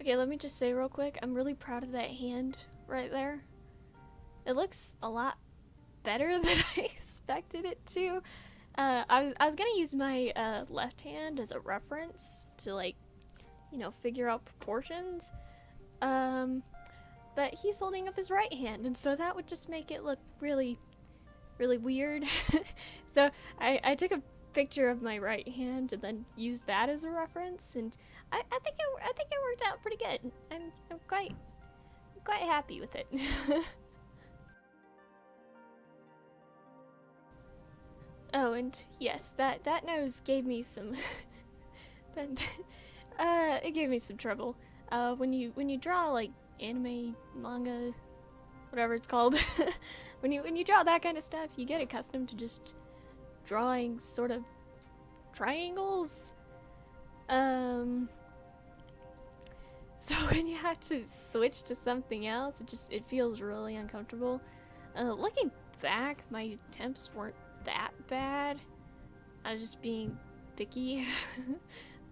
Okay, let me just say real quick, I'm really proud of that hand right there. It looks a lot better than I expected it to. I was gonna use my left hand as a reference to, like, you know, figure out proportions. But he's holding up his right hand, and so that would just make it look really, really weird. So I took a picture of my right hand and then used that as a reference, and I think it worked out pretty good. I'm quite happy with it. Oh, and yes, that nose gave me some it gave me some trouble. When you draw like anime, manga, whatever it's called, when you draw that kind of stuff, you get accustomed to just drawing sort of triangles. So when you have to switch to something else, it feels really uncomfortable. Looking back, my attempts weren't that bad. I was just being picky.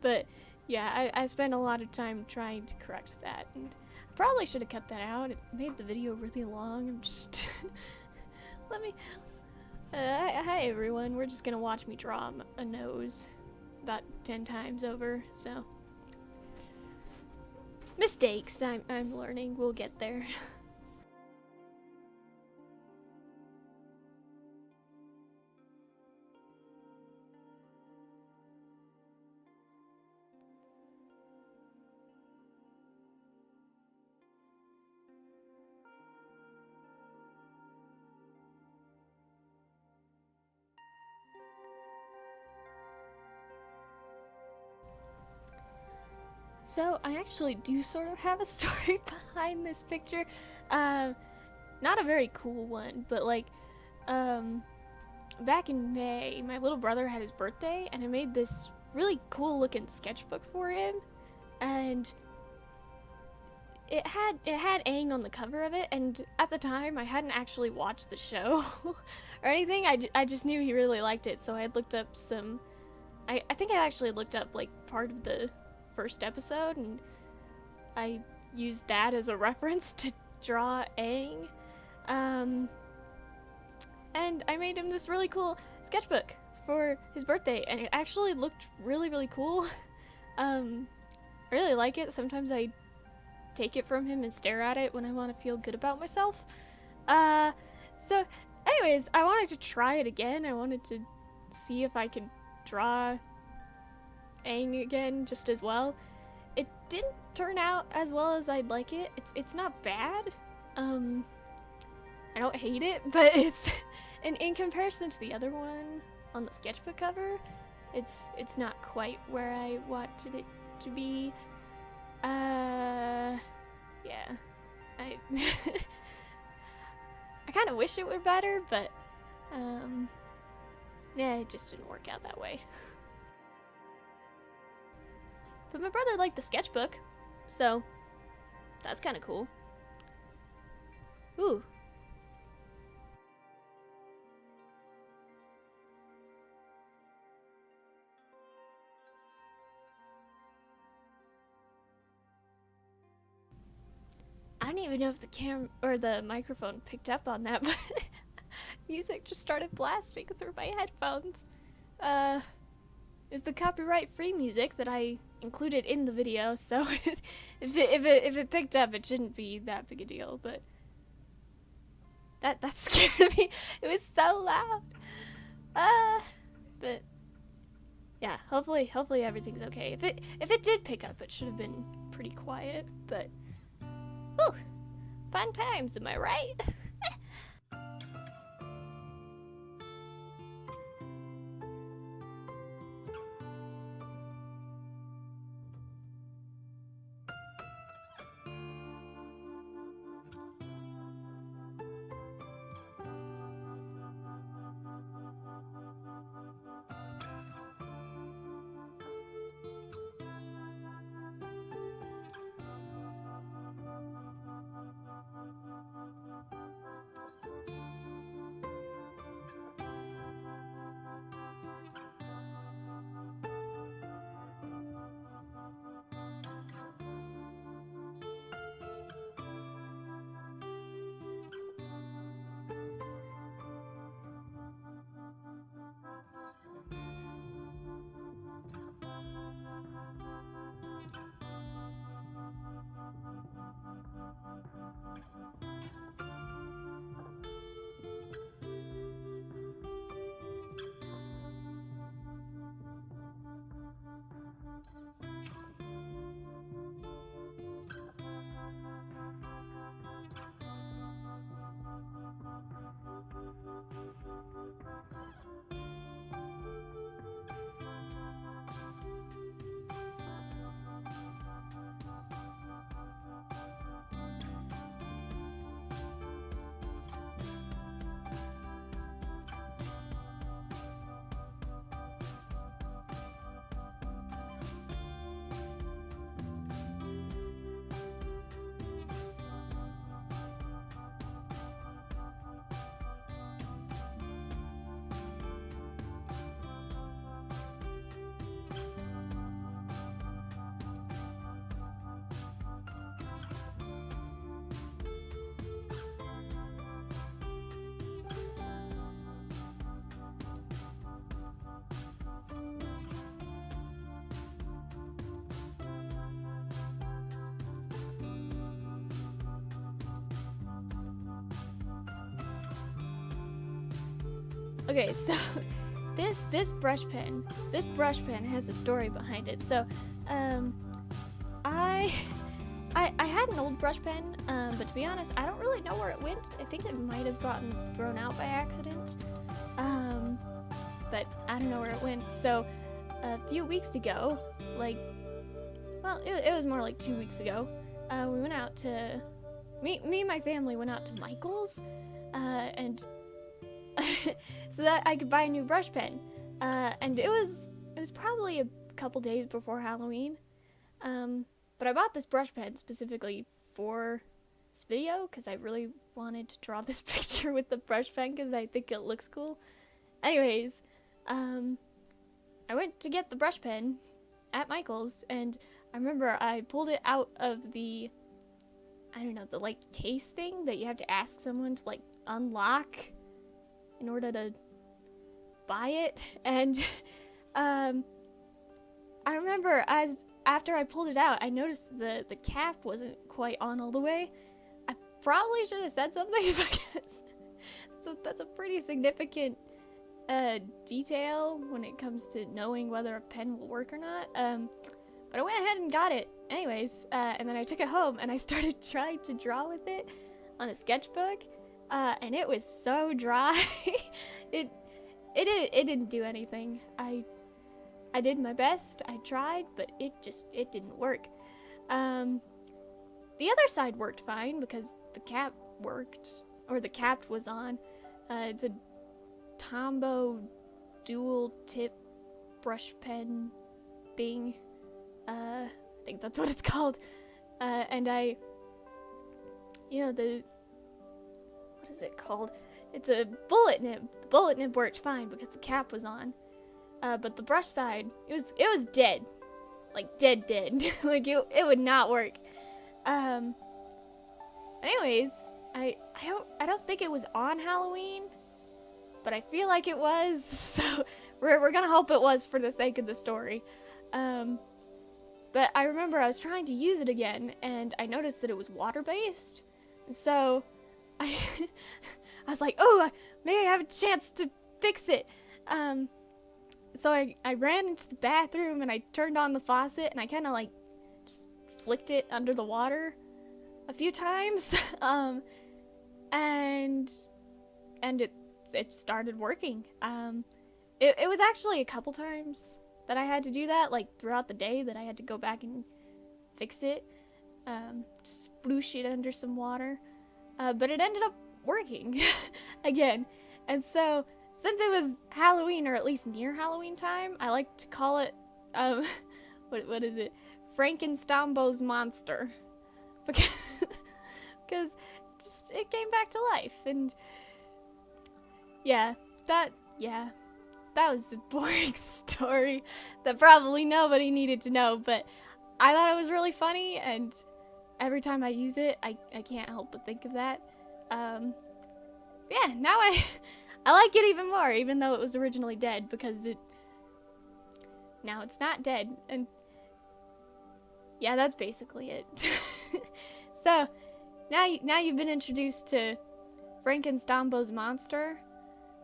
But yeah, I spent a lot of time trying to correct that, and I probably should have cut that out. It made the video really long. I'm just let me hi everyone, we're just gonna watch me draw a nose about 10 times over, so mistakes. I'm learning. We'll get there. So I actually do sort of have a story behind this picture. Not a very cool one, but like, back in May, my little brother had his birthday, and I made this really cool looking sketchbook for him, and it had Aang on the cover of it, and at the time I hadn't actually watched the show or anything. I just knew he really liked it, so I had looked up some. I think I actually looked up like part of the first episode, and I used that as a reference to draw Aang. And I made him this really cool sketchbook for his birthday, and it actually looked really, really cool. I really like it. Sometimes I take it from him and stare at it when I want to feel good about myself. So anyways, I wanted to try it again. I wanted to see if I could draw Aang again just as well. It didn't turn out as well as I'd like it. It's not bad. I don't hate it, but it's in comparison to the other one on the sketchbook cover, it's not quite where I wanted it to be. Yeah. I I kind of wish it were better, but yeah, it just didn't work out that way. But my brother liked the sketchbook, so that's kind of cool. Ooh. I don't even know if the camera or the microphone picked up on that, but music just started blasting through my headphones. It's the copyright-free music that I included in the video, so if it picked up, it shouldn't be that big a deal. But that scared me. It was so loud. But yeah, hopefully everything's okay. If it did pick up, it should have been pretty quiet. But whew, fun times, am I right? Okay, so this brush pen has a story behind it. So, I I had an old brush pen, but to be honest, I don't really know where it went. I think it might have gotten thrown out by accident. But I don't know where it went. So, a few weeks ago, like, well, it was more like 2 weeks ago, we went out to, me and my family went out to Michael's, and so that I could buy a new brush pen. And it was probably a couple days before Halloween. But I bought this brush pen specifically for this video because I really wanted to draw this picture with the brush pen because I think it looks cool. Anyways, I went to get the brush pen at Michael's, and I remember I pulled it out of the, I don't know, the like case thing that you have to ask someone to like unlock in order to buy it. And I remember after I pulled it out, I noticed the cap wasn't quite on all the way. I probably should have said something because that's a pretty significant detail when it comes to knowing whether a pen will work or not. But I went ahead and got it anyways, and then I took it home and I started trying to draw with it on a sketchbook, and it was so dry. it didn't do anything. I did my best, I tried, but it didn't work. The other side worked fine because the cap worked, or the cap was on. It's a Tombow dual tip brush pen thing. I think that's what it's called. And what is it called? It's a bullet nib. The bullet nib worked fine because the cap was on. But the brush side, it was dead. Like dead. Like it would not work. Anyways, I don't think it was on Halloween, but I feel like it was, so we're gonna hope it was for the sake of the story. But I remember I was trying to use it again, and I noticed that it was water-based, and so I was like, oh, maybe I have a chance to fix it. So I ran into the bathroom, and I turned on the faucet, and I kind of like just flicked it under the water a few times, and it started working. It was actually a couple times that I had to do that, like throughout the day, that I had to go back and fix it, sploosh it under some water, but it ended up working again. And so since it was Halloween, or at least near Halloween time, I like to call it what is it, Frankenstein-Bo's monster, because it came back to life. And that was a boring story that probably nobody needed to know, but I thought it was really funny, and every time I use it, I can't help but think of that. Now I like it even more, even though it was originally dead, because now it's not dead. And yeah, that's basically it. So now you've been introduced to Frankenstein-Bo's monster.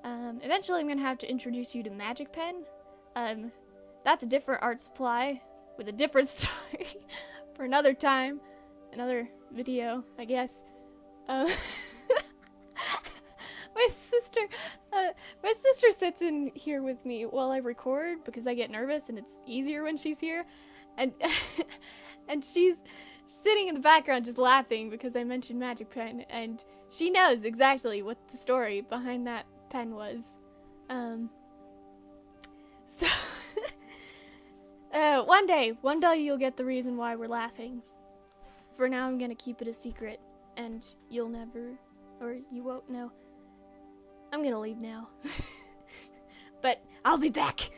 Eventually I'm gonna have to introduce you to Magic Pen. That's a different art supply with a different story for another time, another video, I guess. My sister sits in here with me while I record because I get nervous and it's easier when she's here, and and she's sitting in the background just laughing because I mentioned Magic Pen, and she knows exactly what the story behind that pen was. So one day you'll get the reason why we're laughing. For now, I'm gonna keep it a secret, and you'll never, or you won't know. I'm gonna leave now. But I'll be back.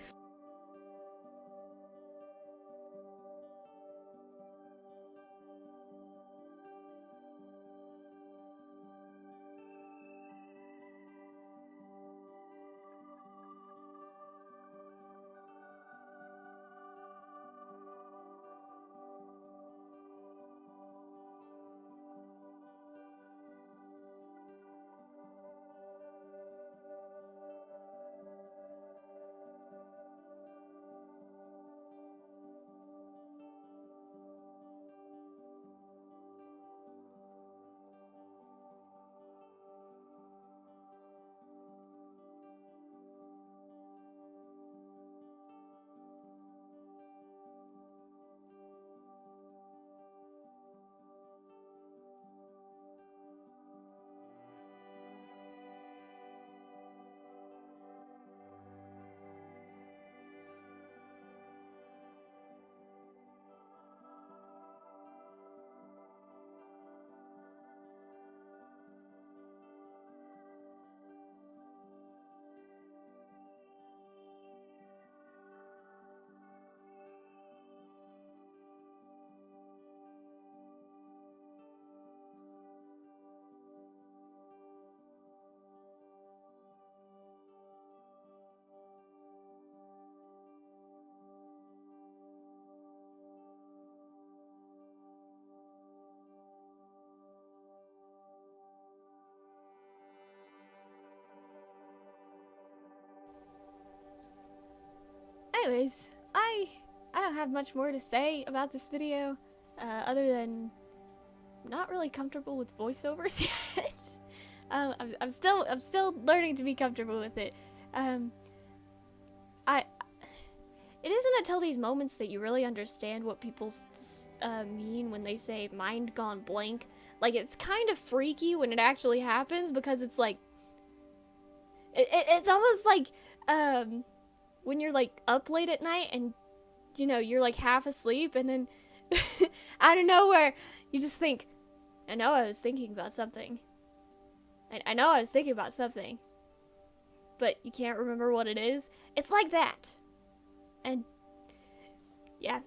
anyways, I don't have much more to say about this video, other than not really comfortable with voiceovers yet. I'm still learning to be comfortable with it. It isn't until these moments that you really understand what people mean when they say mind gone blank. Like, it's kind of freaky when it actually happens, because it's like, it's almost like, when you're like up late at night and, you know, you're like half asleep, and then out of nowhere, you just think, I know I was thinking about something. I know I was thinking about something, but you can't remember what it is. It's like that. And yeah,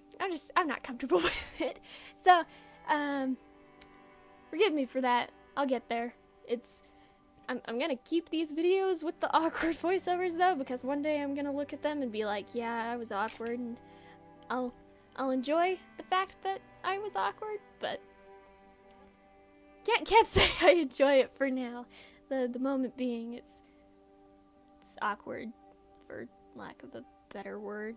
I'm not comfortable with it. So, forgive me for that. I'll get there. I'm gonna keep these videos with the awkward voiceovers though, because one day I'm gonna look at them and be like, yeah, I was awkward, and I'll enjoy the fact that I was awkward, but can't say I enjoy it for now. The moment being, it's awkward, for lack of a better word.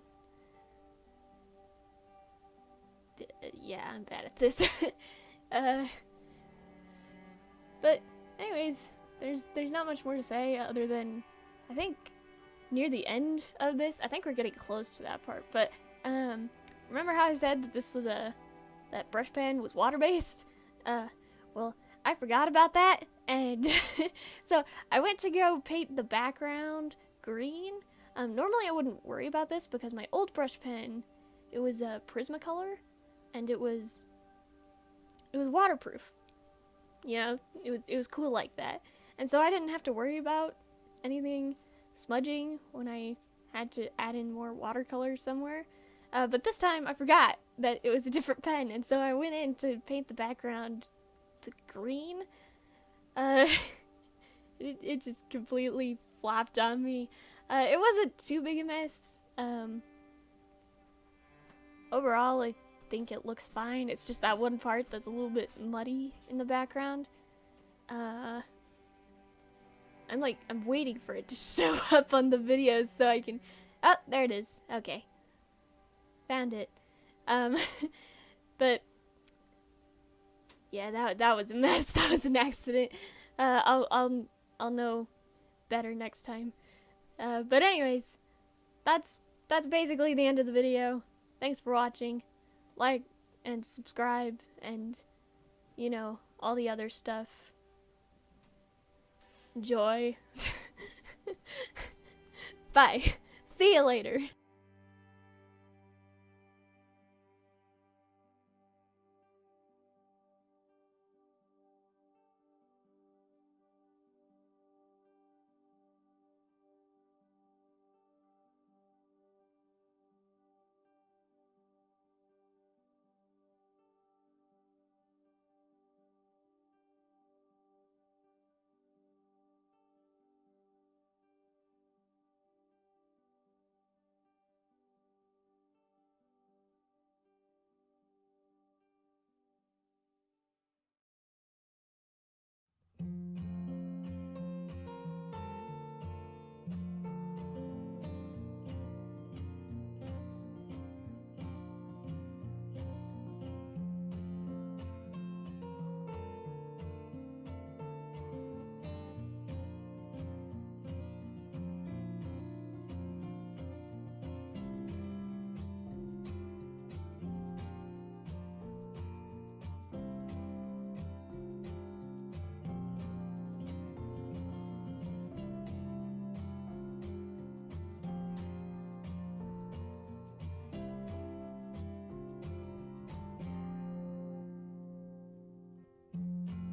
Yeah, I'm bad at this. But anyways, there's not much more to say other than, I think near the end of this, I think we're getting close to that part, but remember how I said that this was that brush pen was water-based? Well, I forgot about that, and so I went to go paint the background green. Normally I wouldn't worry about this because my old brush pen, it was a Prismacolor, and it was waterproof. You know, it was cool like that. And so I didn't have to worry about anything smudging when I had to add in more watercolors somewhere. But this time I forgot that it was a different pen, and so I went in to paint the background to green. It just completely flopped on me. It wasn't too big a mess. Overall, I think it looks fine. It's just that one part that's a little bit muddy in the background. I'm waiting for it to show up on the videos so I can... Oh, there it is. Okay. Found it. But yeah, that was a mess. That was an accident. I'll know better next time. But anyways, that's basically the end of the video. Thanks for watching. Like and subscribe and, you know, all the other stuff. Enjoy. Bye. See you later.